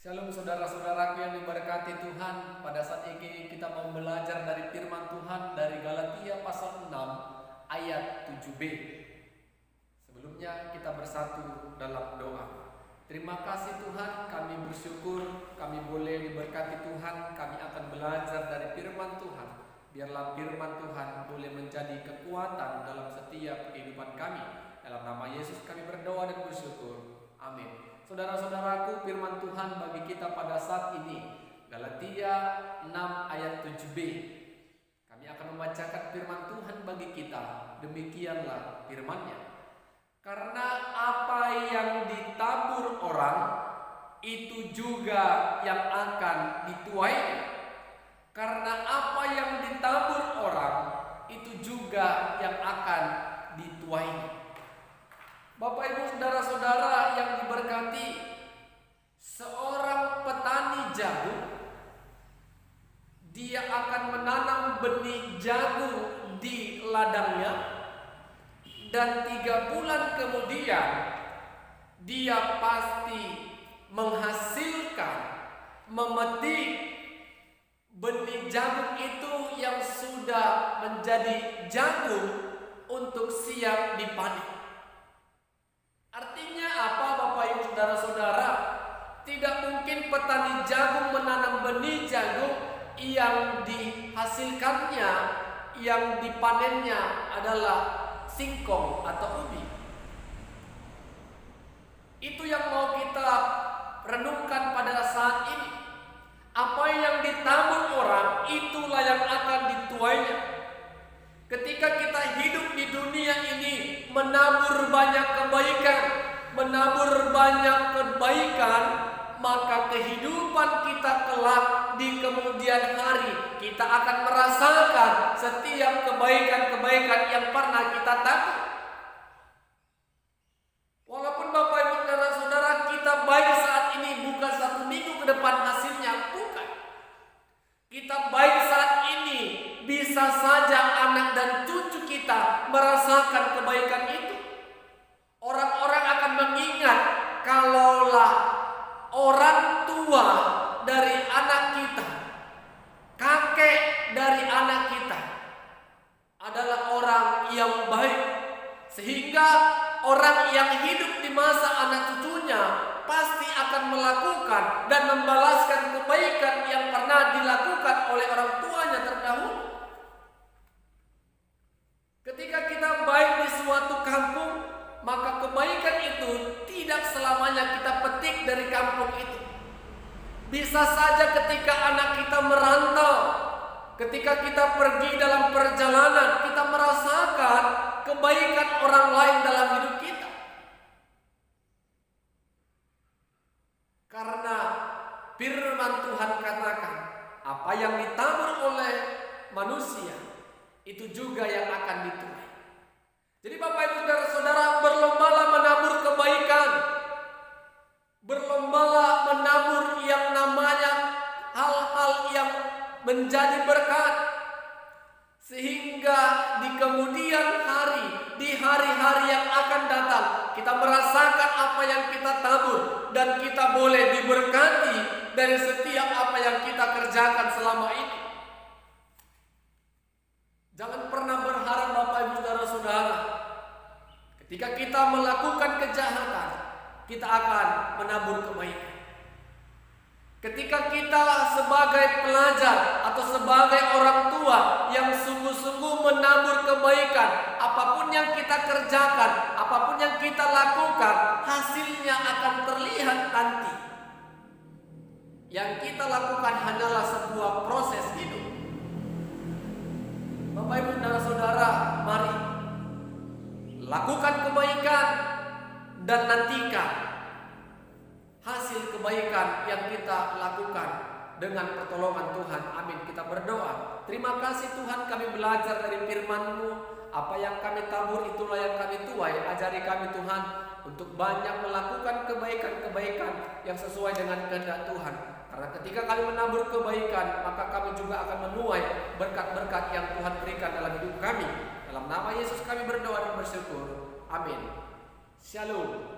Shalom saudara-saudaraku yang diberkati Tuhan. Pada saat ini kita mau belajar dari firman Tuhan dari Galatia pasal 6 ayat 7b. Sebelumnya kita bersatu dalam doa. Terima kasih Tuhan, kami bersyukur kami boleh diberkati Tuhan. Kami akan belajar dari firman Tuhan. Biarlah firman Tuhan boleh menjadi kekuatan dalam setiap kehidupan kami. Dalam nama Yesus kami berdoa dan bersyukur. Amin. Saudara-saudaraku, firman Tuhan bagi kita pada saat ini Galatia 6 ayat 7b. Kami akan membacakan firman Tuhan bagi kita. Demikianlah firman-Nya. Karena apa yang ditabur orang, itu juga yang akan dituai. Karena apa yang ditabur orang, itu juga yang akan dituai. Bapak Ibu saudara-saudara yang diberkati, seorang petani jagung, dia akan menanam benih jagung di ladangnya, dan 3 bulan kemudian dia pasti menghasilkan, memetik benih jagung itu yang sudah menjadi jagung untuk siap dipanen. Artinya apa Bapak Ibu saudara-saudara? Tidak mungkin petani jagung menanam benih jagung yang dihasilkannya, yang dipanennya adalah singkong atau ubi. Itu yang mau kita renungkan pada saat ini. Apa yang ditabur orang, itulah yang akan dituainya. Ketika kita hidup di dunia ini, menabur banyak kebaikan, maka kehidupan kita kelak di kemudian hari, kita akan merasakan setiap kebaikan-kebaikan yang pernah kita tabur. Walaupun Bapak Ibu saudara-saudara kita baik saat ini, bukan 1 minggu ke depan hasilnya, bukan. Kita baik saat ini, bisa saja anak dan cucu kita merasakan kebaikan itu. Orang-orang akan mengingat kalaulah orang tua dari anak kita, kakek dari anak kita adalah orang yang baik, sehingga orang yang hidup di masa anak cucunya pasti akan melakukan dan membalaskan kebaikan yang pernah dilakukan oleh orang tuanya terdahulu. Ketika kita baik di suatu kampung, maka kebaikan itu tidak selamanya kita petik dari kampung itu. Bisa saja ketika anak kita merantau, ketika kita pergi dalam perjalanan, kita merasakan kebaikan orang lain dalam hidup kita. Karena firman Tuhan katakan, apa yang ditabur oleh manusia, itu juga yang akan dituai. Jadi Bapak Ibu saudara-saudara, berlombalah menabur kebaikan. Berlombalah menabur yang namanya hal-hal yang menjadi berkat. Sehingga di kemudian hari, di hari-hari yang akan datang, kita merasakan apa yang kita tabur. Dan kita boleh diberkati dari setiap apa yang kita kerjakan selama ini. Jangan pernah berharap Bapak Ibu saudara-saudara, ketika kita melakukan kejahatan, kita akan menabur kebaikan. Ketika kita sebagai pelajar atau sebagai orang tua yang sungguh-sungguh menabur kebaikan, apapun yang kita kerjakan, apapun yang kita lakukan, hasilnya akan terlihat nanti. Yang kita lakukan hanyalah sebuah proses hidup. Bapak Ibu saudara-saudara, mari lakukan kebaikan dan nantikan hasil kebaikan yang kita lakukan dengan pertolongan Tuhan. Amin. Kita berdoa. Terima kasih Tuhan, kami belajar dari firman-Mu. Apa yang kami tabur itulah yang kami tuai. Ajari kami Tuhan untuk banyak melakukan kebaikan-kebaikan yang sesuai dengan kehendak Tuhan. Karena ketika kami menabur kebaikan, maka kami juga akan menuai berkat-berkat yang Tuhan berikan dalam hidup kami. Dalam nama Yesus kami berdoa dan bersyukur. Amin. Shalom.